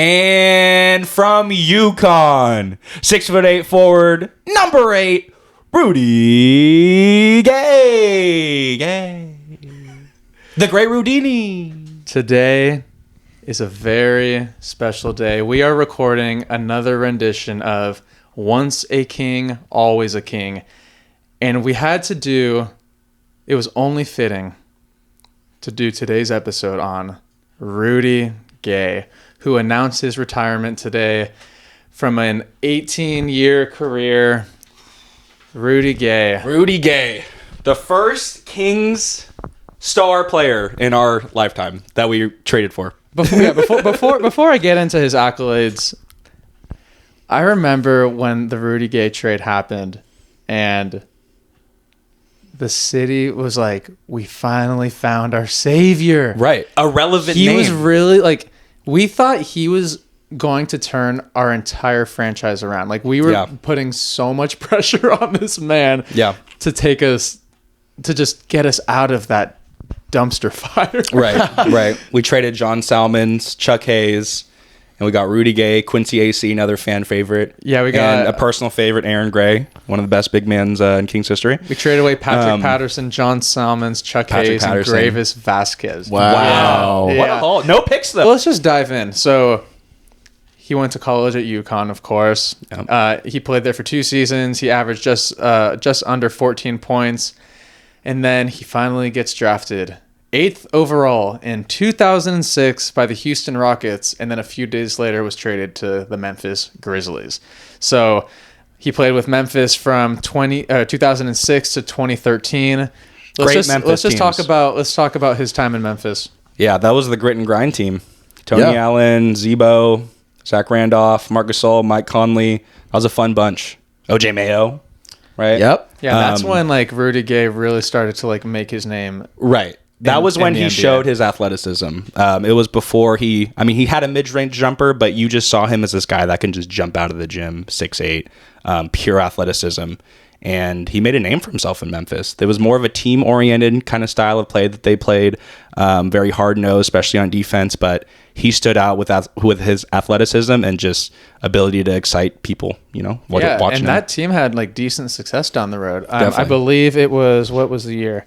And from UConn, 6'8" forward, number 8, Rudy Gay. The great Rudini. Today is a very special day. We are recording another rendition of Once a King, Always a King. And we had to do, it was only fitting to do today's episode on Rudy Gay, who announced his retirement today from an 18-year career. Rudy Gay. Rudy Gay, the first Kings star player in our lifetime that we traded for. Before I get into his accolades, I remember when the Rudy Gay trade happened and the city was like, we finally found our savior. Right. A relevant He name. was really like, we thought he was going to turn our entire franchise around. Like we were putting so much pressure on this man to take us, to just get us out of that dumpster fire. Right. We traded John Salmons, Chuck Hayes, and we got Rudy Gay, Quincy AC, another fan favorite. Yeah, we got... And a personal favorite, Aaron Gray, one of the best big men in Kings history. We traded away Patrick Patterson, John Salmons, Chuck Hayes, and Gravis Vasquez. Wow. Yeah. What a haul. No picks, though. Well, let's just dive in. So he went to college at UConn, of course. Yep. He played there for 2 seasons. He averaged just under 14 points. And then he finally gets drafted 8th overall in 2006 by the Houston Rockets, and then a few days later was traded to the Memphis Grizzlies. So he played with Memphis from 2006 to 2013. Let's just talk about his time in Memphis. Yeah, that was the grit and grind team. Tony Allen, Zebo, Zach Randolph, Marc Gasol, Mike Conley. That was a fun bunch. OJ Mayo, right? Yep. Yeah, that's when like Rudy Gay really started to like make his name. Right. That was when he showed his athleticism. It was before he had a mid-range jumper, but you just saw him as this guy that can just jump out of the gym, 6'8", pure athleticism. And he made a name for himself in Memphis. There was more of a team-oriented kind of style of play that they played, very hard-nosed, especially on defense, but he stood out with his athleticism and just ability to excite people, watching him. That team had like decent success down the road. I believe it was, what was the year?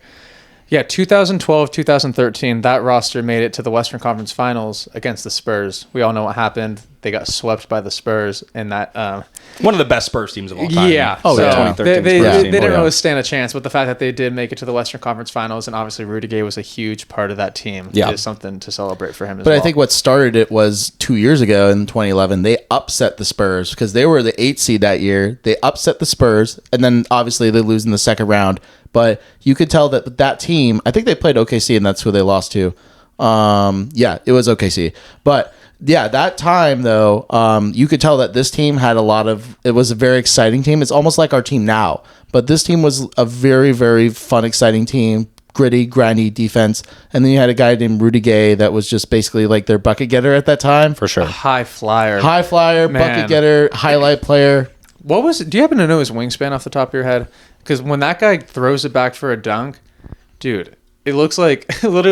Yeah, 2012, 2013, that roster made it to the Western Conference Finals against the Spurs. We all know what happened. They got swept by the Spurs in that... one of the best Spurs teams of all time. Yeah. Oh, so 2013 they Spurs team. didn't really stand a chance, but the fact that they did make it to the Western Conference Finals, and obviously Rudy Gay was a huge part of that team, is something to celebrate for him as well. But I think what started it was 2 years ago in 2011, they upset the Spurs because they were the 8th seed that year. They upset the Spurs, and then obviously they lose in the second round. But you could tell that team, I think they played OKC, and that's who they lost to. Yeah, it was OKC. But yeah, that time though, you could tell that this team had it was a very exciting team. It's almost like our team now, but this team was a very, very fun, exciting team. Gritty, grindy defense. And then you had a guy named Rudy Gay that was just basically like their bucket getter at that time. For sure. High flyer, bucket getter, highlight player. Do you happen to know his wingspan off the top of your head? Because when that guy throws it back for a dunk, dude, it literally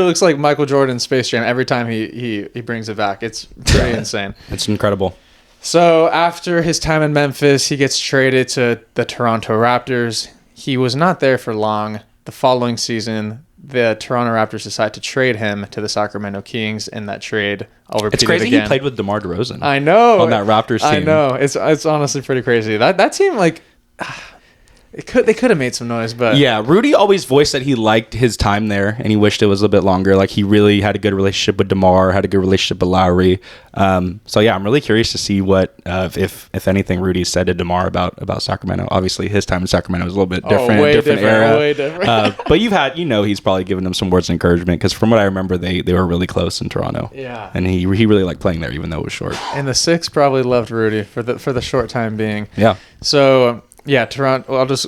looks like Michael Jordan's Space Jam every time he brings it back. It's pretty insane. It's incredible. So after his time in Memphis, he gets traded to the Toronto Raptors. He was not there for long. The following season, the Toronto Raptors decide to trade him to the Sacramento Kings. In that trade, I'll repeat it again. It's crazy he played with DeMar DeRozan. I know. On that Raptors team. I know. It's honestly pretty crazy. That team, like... They could have made some noise, but... Yeah, Rudy always voiced that he liked his time there, and he wished it was a little bit longer. Like, he really had a good relationship with DeMar, had a good relationship with Lowry. So, yeah, I'm really curious to see what, if anything, Rudy said to DeMar about Sacramento. Obviously, his time in Sacramento was a little bit different, different era. Way different. But he's probably given them some words of encouragement, because from what I remember, they were really close in Toronto. Yeah. And he really liked playing there, even though it was short. And the Six probably loved Rudy for the short time being. Yeah. So... Yeah, Toronto. I'll just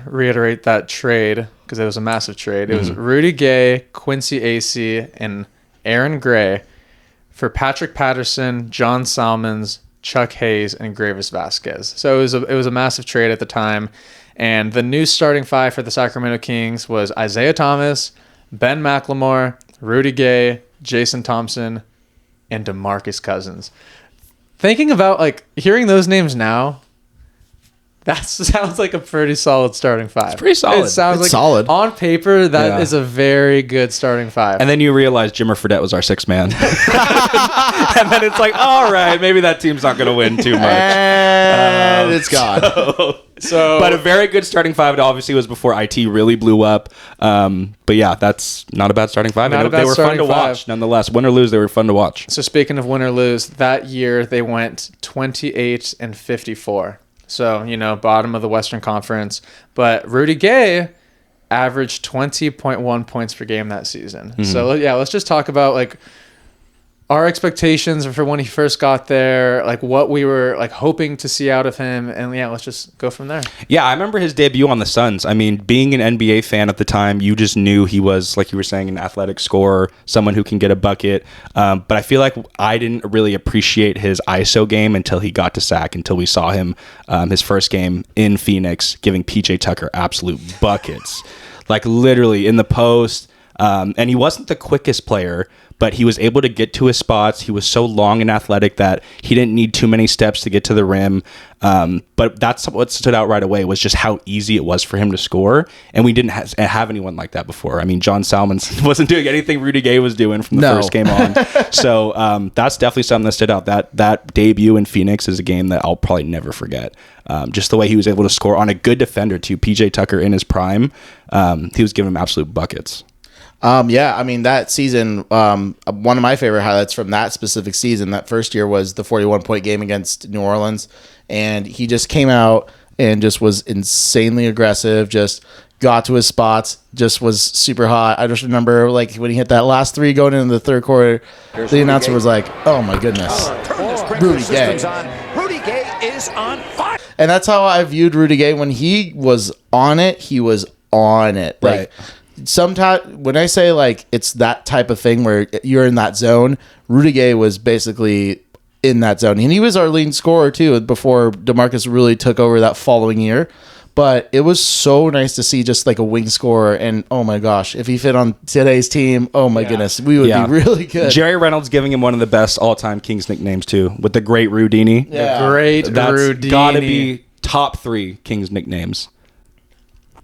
reiterate that trade because it was a massive trade. It was Rudy Gay, Quincy AC, and Aaron Gray for Patrick Patterson, John Salmons, Chuck Hayes, and Gravis Vasquez. So it was a massive trade at the time. And the new starting five for the Sacramento Kings was Isaiah Thomas, Ben McLemore, Rudy Gay, Jason Thompson, and DeMarcus Cousins. thinking about like hearing those names now, that sounds like a pretty solid starting five. It's pretty solid. It sounds like solid. on paper. That is a very good starting five. And then you realize Jimmer Fredette was our sixth man. And then it's like, all right, maybe that team's not going to win too much. And it's gone. But a very good starting five. It obviously was before IT really blew up. But yeah, that's not a bad starting five. Not a bad they were fun starting to watch, five. nonetheless. Win or lose, they were fun to watch. So speaking of win or lose, that year they went 28-54. So, bottom of the Western Conference. But Rudy Gay averaged 20.1 points per game that season. Mm-hmm. So, yeah, let's just talk about, like, our expectations for when he first got there, like, what we were, like, hoping to see out of him. And, yeah, let's just go from there. Yeah, I remember his debut on the Suns. I mean, being an NBA fan at the time, you just knew he was, like you were saying, an athletic scorer, someone who can get a bucket. But I feel like I didn't really appreciate his ISO game until he got to SAC, until we saw him his first game in Phoenix giving PJ Tucker absolute buckets. Like, literally in the post. And he wasn't the quickest player, but he was able to get to his spots. He was so long and athletic that he didn't need too many steps to get to the rim. But that's what stood out right away, was just how easy it was for him to score. And we didn't have anyone like that before. I mean, John Salmons wasn't doing anything Rudy Gay was doing from the first game on. So that's definitely something that stood out. That debut in Phoenix is a game that I'll probably never forget. Just the way he was able to score on a good defender too. PJ Tucker in his prime, he was giving him absolute buckets. Yeah, I mean, that season, one of my favorite highlights from that specific season, that first year, was the 41-point game against New Orleans. And he just came out and just was insanely aggressive, just got to his spots, just was super hot. I just remember, like, when he hit that last three going into the third quarter, the announcer was like, oh my goodness, Rudy Gay. Rudy Gay is on fire. And that's how I viewed Rudy Gay. When he was on it, he was on it. Like, Right. Sometimes when I say, like, it's that type of thing where you're in that zone, Rudy Gay was basically in that zone. And he was our leading scorer too before DeMarcus really took over that following year. But it was so nice to see just like a wing scorer. And oh my gosh, if he fit on today's team, oh my goodness, we would be really good. Jerry Reynolds giving him one of the best all-time Kings nicknames too, with the great Rudini. Yeah. The great That's Rudini. gotta be top 3 Kings nicknames.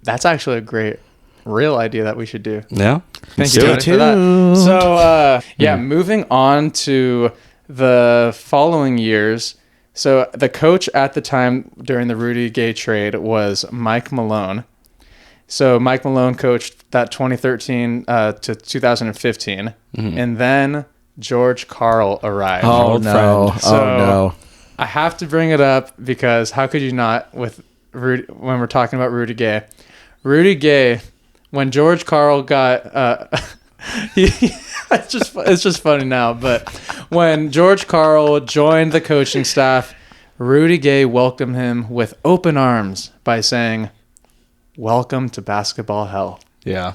That's actually a great real idea that we should do. Yeah. Thank you, Tony, for that. So, moving on to the following years. So, the coach at the time during the Rudy Gay trade was Mike Malone. So, Mike Malone coached that 2013 to 2015. Mm-hmm. And then George Karl arrived. Oh, no. So, I have to bring it up because how could you not with Rudy, when we're talking about Rudy Gay? Rudy Gay, when George Karl got, it's just funny now, but when George Karl joined the coaching staff, Rudy Gay welcomed him with open arms by saying, "Welcome to basketball hell." Yeah.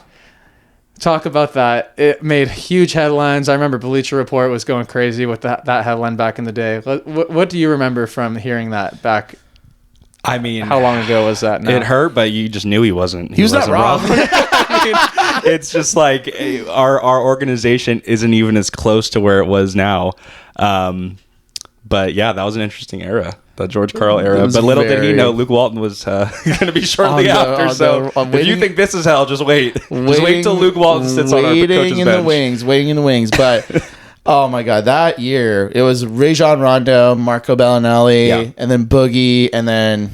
Talk about that. It made huge headlines. I remember Bleacher Report was going crazy with that headline back in the day. What do you remember from hearing that back? I mean, how long ago was that now? It hurt, but you just knew he wasn't. He was not wrong. I mean, it's just like our organization isn't even as close to where it was now. But yeah, that was an interesting era, the George Karl era. But little did he know Luke Walton was going to be shortly after. So if you think this is hell, just wait. Just wait till Luke Walton sits on our coach's bench. Waiting in the wings. But oh my God, that year it was Rajon Rondo, Marco Bellinelli, and then Boogie, and then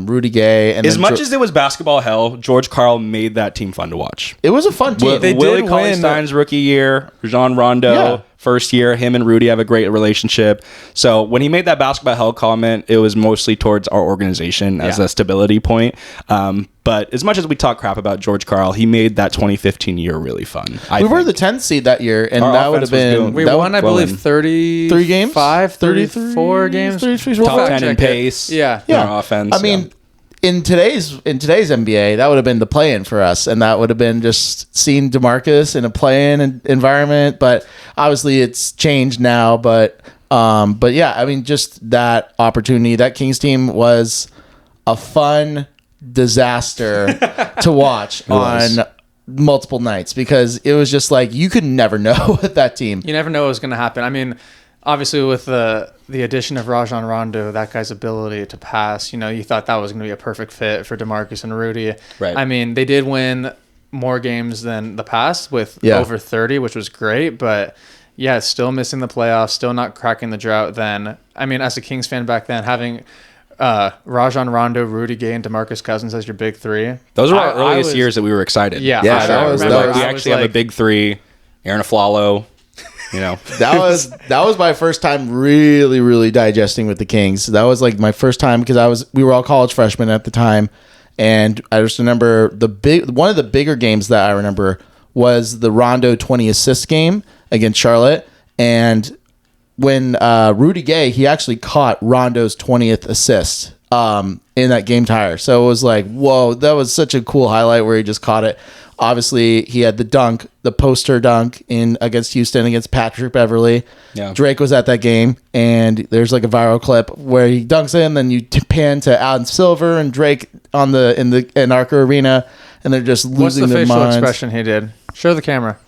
Rudy Gay. And as much as it was basketball hell, George Karl made that team fun to watch. It was a fun team. Willie Cauley-Stein's rookie year, Rajon Rondo first year, him and Rudy have a great relationship. So when he made that basketball hell comment, it was mostly towards our organization as a stability point. But as much as we talk crap about George Karl, he made that 2015 year really fun. We were the 10th seed that year, and Our that would have been... We won, I believe, 33 games? 34 games. 33, top 10 in pace. Yeah. In our offense. I mean, in today's NBA, that would have been the play-in for us, and that would have been just seeing DeMarcus in a play-in environment. But obviously, it's changed now. But yeah, I mean, just that opportunity. That Kings team was a fun disaster to watch on multiple nights, because it was just like you could never know with that team. You never know what was going to happen. I mean, obviously with the addition of Rajon Rondo, that guy's ability to pass, you thought that was going to be a perfect fit for DeMarcus and Rudy. Right. I mean, they did win more games than the past with over 30, which was great, but yeah, still missing the playoffs, still not cracking the drought then. I mean, as a Kings fan back then, having Rajon Rondo, Rudy Gay, and DeMarcus Cousins as your big three. Those were our earliest years that we were excited. Yeah, we I actually have a big three. Aaron Aflalo, that was my first time really digesting with the Kings. That was like my first time because we were all college freshmen at the time, and I just remember one of the bigger games that I remember was the Rondo 20 assist game against Charlotte, and when Rudy Gay, he actually caught Rondo's 20th assist in that game tire. So it was like, whoa, that was such a cool highlight where he just caught it. Obviously, he had the poster dunk against Houston against Patrick Beverley. Yeah. Drake was at that game, and there's like a viral clip where he dunks in, then you pan to Adam Silver and Drake in Arca Arena, and they're just losing their minds. What's the facial expression he did? Show the camera.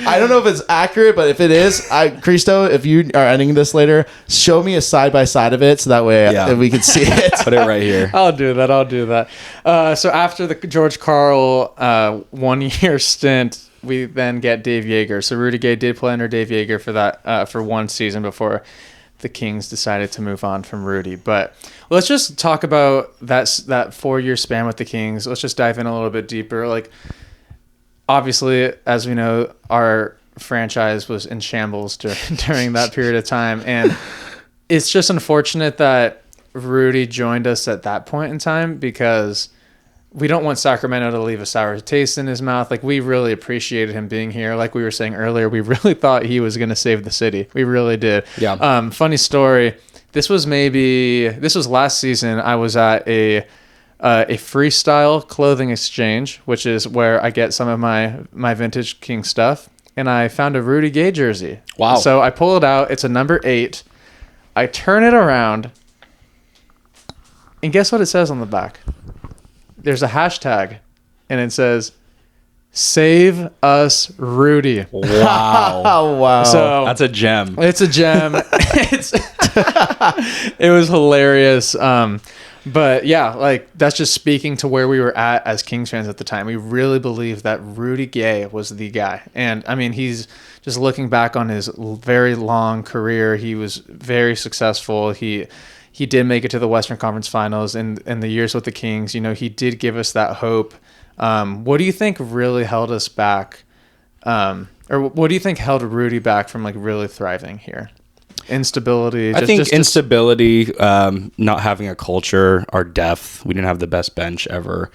I don't know if it's accurate, but if it is, Cristo, if you are editing this later, show me a side by side of it so that way we can see it. Put it right here. I'll do that. So after the George Karl 1 year stint, we then get Dave Yeager. So Rudy Gay did play under Dave Yeager for that for one season before the Kings decided to move on from Rudy. But let's just talk about that 4 year span with the Kings. Let's just dive in a little bit deeper. Like, obviously, as we know, our franchise was in shambles during that period of time. And it's just unfortunate that Rudy joined us at that point in time because we don't want Sacramento to leave a sour taste in his mouth. Like, we really appreciated him being here. Like we were saying earlier, we really thought he was going to save the city. We really did. Yeah. Funny story. This was last season. I was at a freestyle clothing exchange, which is where I get some of my vintage King stuff, and I found a Rudy Gay jersey. Wow. So I pull it out. It's a number 8. I turn it around, and guess what it says on the back? There's a hashtag, and it says, "Save us, Rudy." Wow. Oh, wow. So that's a gem. It's a gem. It was hilarious. But yeah, like, that's just speaking to where we were at as Kings fans at the time. We really believed that Rudy Gay was the guy. And I mean, he's just looking back on his very long career. He was very successful. He did make it to the Western Conference Finals in the years with the Kings. He did give us that hope. What do you think really held us back? Or what do you think held Rudy back from like really thriving here? Instability. I think instability, not having a culture, our depth. We didn't have the best bench ever.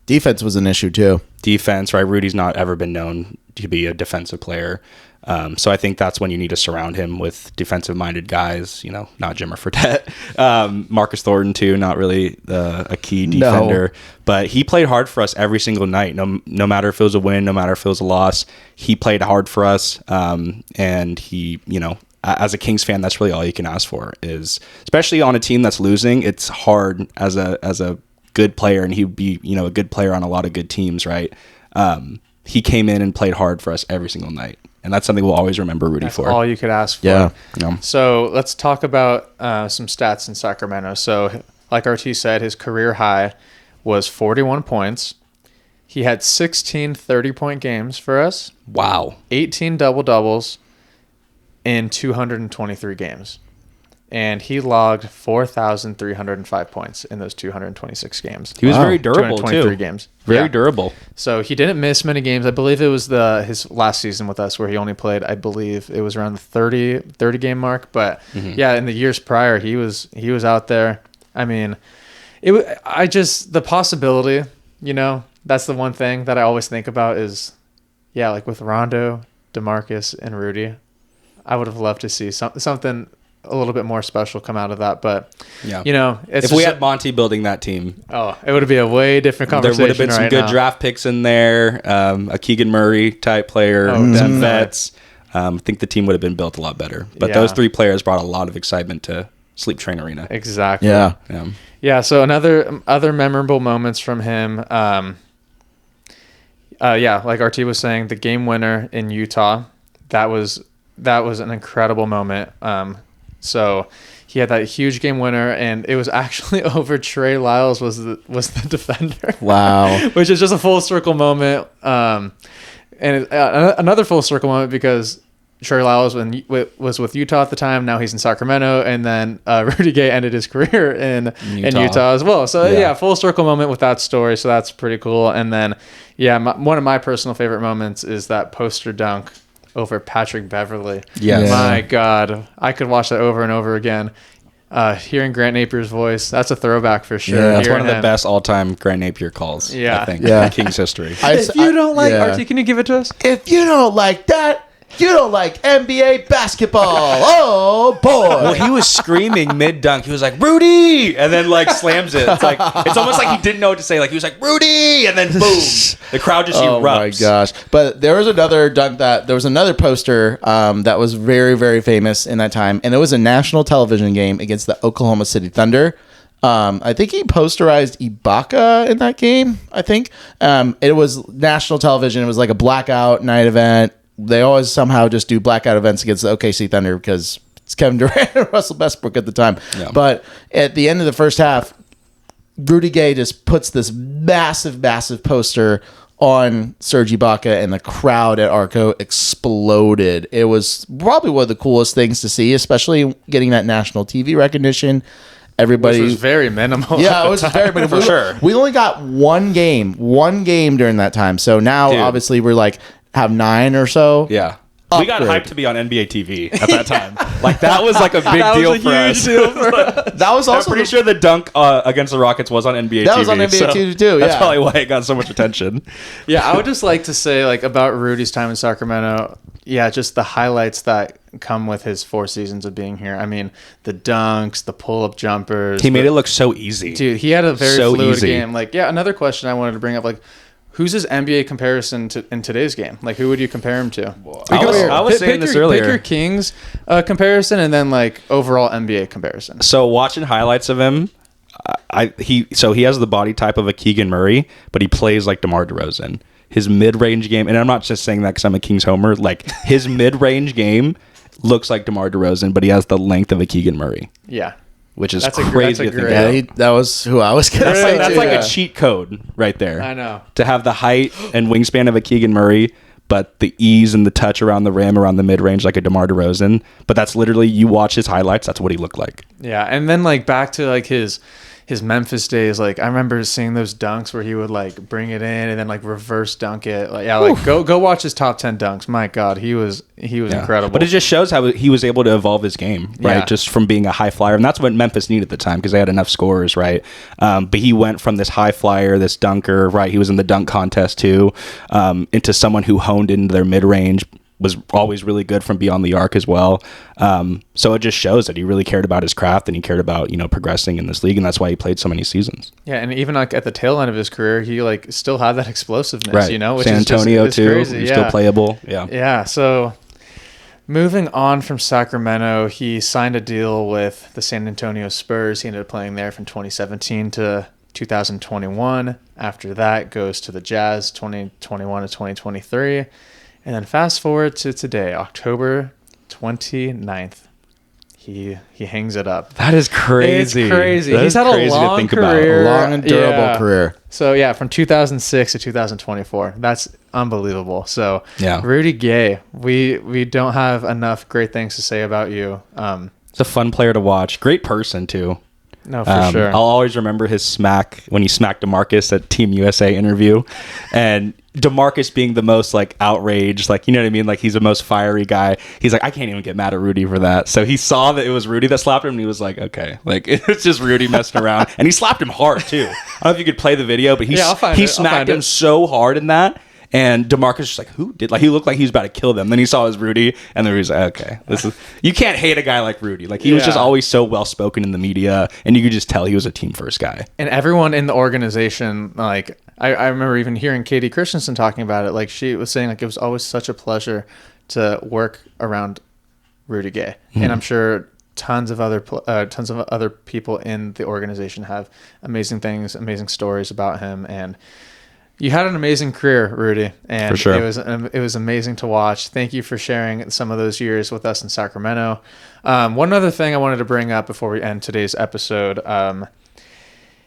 Defense was an issue too. Defense, right? Rudy's not ever been known to be a defensive player. So I think that's when you need to surround him with defensive-minded guys, not Jimmer Fredette. Marcus Thornton, too, not really a key defender. No. But he played hard for us every single night, no matter if it was a win, no matter if it was a loss. He played hard for us, and he, as a Kings fan, that's really all you can ask for is, especially on a team that's losing, it's hard as a good player, and he'd be, a good player on a lot of good teams, right? He came in and played hard for us every single night. And that's something we'll always remember Rudy for. That's all you could ask for. Yeah. So let's talk about some stats in Sacramento. So like RT said, his career high was 41 points. He had 16 30-point games for us. Wow. 18 double-doubles in 223 games. And he logged 4,305 points in those 226 games. He was very durable, 223 too. games. Very durable. So he didn't miss many games. I believe it was his last season with us where he only played, I believe it was around the 30 game mark. But yeah, in the years prior, he was out there. I mean, the possibility, that's the one thing that I always think about is, yeah, like with Rondo, DeMarcus, and Rudy, I would have loved to see something a little bit more special come out of that. But yeah, if we had Monty building that team, it would be a way different conversation. There would have been some good draft picks in there, a Keegan Murray type player, them vets. I think the team would have been built a lot better. But those three players brought a lot of excitement to Sleep Train Arena. Exactly. Yeah. So other memorable moments from him. Like RT was saying, the game winner in Utah. that was an incredible moment. So he had that huge game winner, and it was actually over Trey Lyles was the defender. Wow. Which is just a full circle moment. Another full circle moment because Trey Lyles was with Utah at the time. Now he's in Sacramento, and then Rudy Gay ended his career in Utah as well. So yeah, full circle moment with that story. So that's pretty cool. And then one of my personal favorite moments is that poster dunk over Patrick Beverley. Yes. My God, I could watch that over and over again. Hearing Grant Napier's voice, that's a throwback for sure. Yeah, that's one of the best all-time Grant Napier calls. Yeah. I think in Kings history. If you don't like RT, can you give it to us? If you don't like that, you don't like NBA basketball. Oh boy! Well, he was screaming mid dunk. He was like, "Rudy!" and then like slams it. It's like it's almost like he didn't know what to say. Like he was like, "Rudy!" and then boom, the crowd just erupts. Oh my gosh! But there was another dunk there was another poster that was very, very famous in that time, and it was a national television game against the Oklahoma City Thunder. I think he posterized Ibaka in that game. I think it was national television. It was like a blackout night event. They always somehow just do blackout events against the OKC Thunder because it's Kevin Durant and Russell Westbrook at the time. Yeah. But at the end of the first half, Rudy Gay just puts this massive, massive poster on Serge Ibaka, and the crowd at Arco exploded. It was probably one of the coolest things to see, especially getting that national TV recognition. Everybody Which was very minimal. Yeah, it was very minimal. For sure. We only got one game during that time. So now, obviously, we're like, have 9 or so. Yeah. We got hyped to be on NBA TV at that time. Like that was like a big deal for us. That was also I'm pretty sure the dunk against the Rockets was on NBA TV. That was on NBA TV too. That's probably why it got so much attention. Yeah, I would just like to say like about Rudy's time in Sacramento. Yeah, just the highlights that come with his 4 seasons of being here. I mean, the dunks, the pull-up jumpers. He made it look so easy. Dude, he had a very fluid game. Like, yeah, another question I wanted to bring up, like, who's his NBA comparison in today's game? Like, who would you compare him to? I was saying this earlier. Pick your Kings comparison and then, like, overall NBA comparison. So, watching highlights of him, he has the body type of a Keegan Murray, but he plays like DeMar DeRozan. His mid-range game, and I'm not just saying that because I'm a Kings homer, like, his mid-range game looks like DeMar DeRozan, but he has the length of a Keegan Murray. Yeah. Which is crazy to think about. Yeah, that was who I was going to say. That's like a cheat code right there. I know. To have the height and wingspan of a Keegan Murray, but the ease and the touch around the rim, around the mid-range like a DeMar DeRozan. But that's literally, you watch his highlights, that's what he looked like. Yeah, and then like back to like his Memphis days, like I remember seeing those dunks where he would like bring it in and then like reverse dunk it. Like, yeah, like go watch his top 10 dunks. My God, he was incredible. But it just shows how he was able to evolve his game, right? Yeah. Just from being a high flyer, and that's what Memphis needed at the time because they had enough scorers, right? But he went from this high flyer, this dunker, right? He was in the dunk contest too, into someone who honed into their mid range. Was always really good from beyond the arc as well. So it just shows that he really cared about his craft and he cared about, progressing in this league. And that's why he played so many seasons. Yeah. And even like at the tail end of his career, he like still had that explosiveness, right. Which San Antonio is too. Crazy. He's still playable. Yeah. Yeah. So moving on from Sacramento, he signed a deal with the San Antonio Spurs. He ended up playing there from 2017 to 2021. After that goes to the Jazz 2021 to 2023. And then fast forward to today, October 29th. He hangs it up. That is crazy. It's crazy. That He's had a long career. Long and durable career. So, yeah, from 2006 to 2024. That's unbelievable. So, yeah. Rudy Gay, we don't have enough great things to say about you. It's a fun player to watch. Great person, too. No, for sure. I'll always remember his smack when he smacked DeMarcus at Team USA interview. And DeMarcus being the most like outraged, like, you know what I mean? Like he's the most fiery guy. He's like, I can't even get mad at Rudy for that. So he saw that it was Rudy that slapped him and he was like, okay, like it's just Rudy messing around. And he slapped him hard too. I don't know if you could play the video, but he smacked him so hard in that. And DeMarcus was just like, who did? Like, he looked like he was about to kill them. Then he saw his Rudy, and then he was like, okay, you can't hate a guy like Rudy. Like, he was just always so well-spoken in the media, and you could just tell he was a team-first guy. And everyone in the organization, like, I remember even hearing Katie Christensen talking about it. Like, she was saying, like, it was always such a pleasure to work around Rudy Gay. Mm-hmm. And I'm sure tons of other people in the organization have amazing things, amazing stories about him. And You had an amazing career, Rudy, and For sure. it was amazing to watch. Thank you for sharing some of those years with us in Sacramento. One other thing I wanted to bring up before we end today's episode.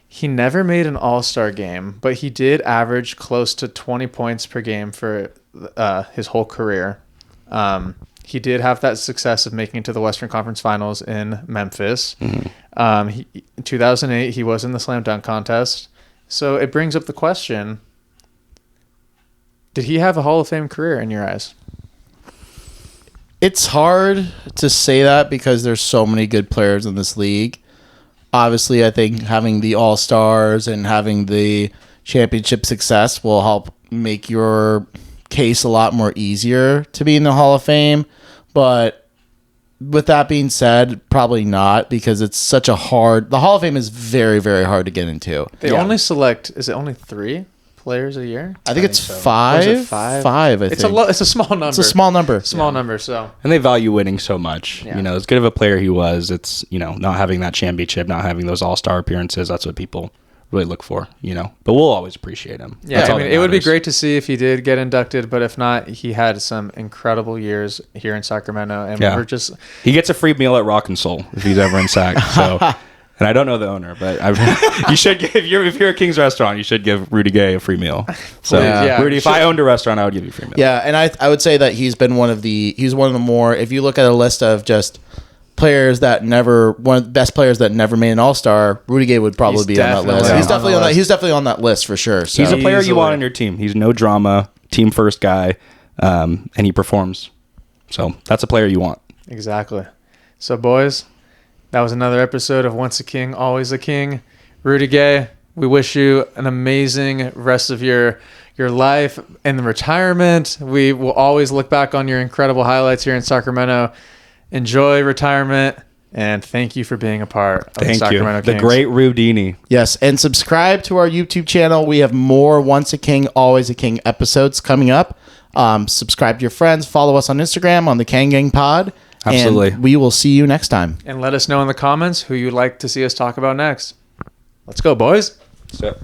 He never made an all-star game, but he did average close to 20 points per game for his whole career. He did have that success of making it to the Western Conference Finals in Memphis. In 2008, he was in the slam dunk contest. So it brings up the question, did he have a Hall of Fame career in your eyes? It's hard to say that because there's so many good players in this league. Obviously, I think having the All-Stars and having the championship success will help make your case a lot more easier to be in the Hall of Fame. But with that being said, probably not, because it's such a hard... The Hall of Fame is very, very hard to get into. They only select... Is it only 3 players a year? I think it's so. 5. Or is it 5? 5, I it's think. It's a small number. It's a small number. Small number, so... And they value winning so much. Yeah. As good of a player he was, it's, not having that championship, not having those all-star appearances, that's what people really look for, But we'll always appreciate him. Yeah, That's all that it would be matters. great to see if he did get inducted, but if not, he had some incredible years here in Sacramento, and we're just... He gets a free meal at Rock and Soul if he's ever in Sac, so... And I don't know the owner, but you should give if you're a King's restaurant, you should give Rudy Gay a free meal. So Rudy, if I owned a restaurant, I would give you a free meal. Yeah, and I would say that he's one of the more, if you look at a list of just players that one of the best players that never made an All-Star, Rudy Gay would probably be on that list. He's definitely on that list for sure. So. He's a player you want on your team. He's no drama, team first guy, and he performs. So that's a player you want. Exactly. So boys, that was another episode of Once a King, Always a King. Rudy Gay, we wish you an amazing rest of your life and the retirement. We will always look back on your incredible highlights here in Sacramento. Enjoy retirement, and thank you for being a part of the Sacramento Kings. The great Rudini. Yes, and subscribe to our YouTube channel. We have more Once a King, Always a King episodes coming up. Subscribe to your friends. Follow us on Instagram on the Kang Gang Pod. Absolutely. And we will see you next time. And let us know in the comments who you'd like to see us talk about next. Let's go, boys. So.